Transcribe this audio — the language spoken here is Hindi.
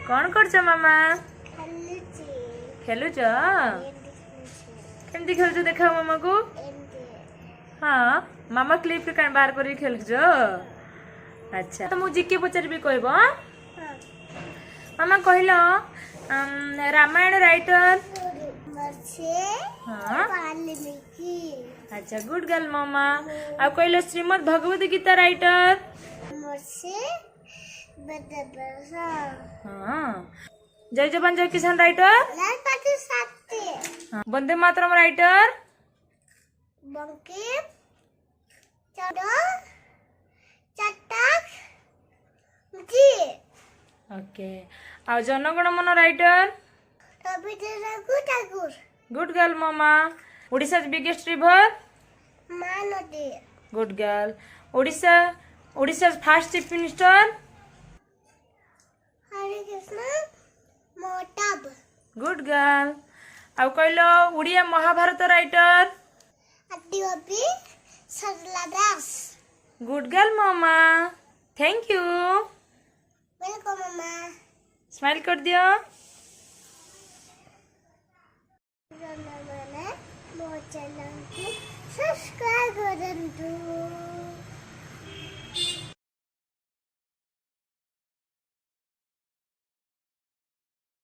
कौन कर मामा खेलुच केमती खेलुच देखा मामा को हाँ मामा क्लिप के बाहर कर खेलुच अच्छा तो मुझे जिके पचार भी कहब मामा कहल रामायण राइटर हाँ अच्छा गुड गर्ल मामा आ कहल श्रीमद भगवत गीता राइटर हाँ जय जवान जय किसान राइटर हाँ वंदे मातरम राइटर बंकिम चंद्र चट्टक जी ओके आ Janagana Mana writer Rabindranath Thakur good girl मामा Odisha biggest river Mahanadi good girl Odisha Odisha first chief minister Hare Krishna Mahtab good girl आ कहलो उड़िया महाभारत राइटर आदिकवि सरला दास गुड गर्ल मामा थैंक यू वेलकम मामा स्माइल कर दियो मो चैनल को सब्सक्राइब करंतु।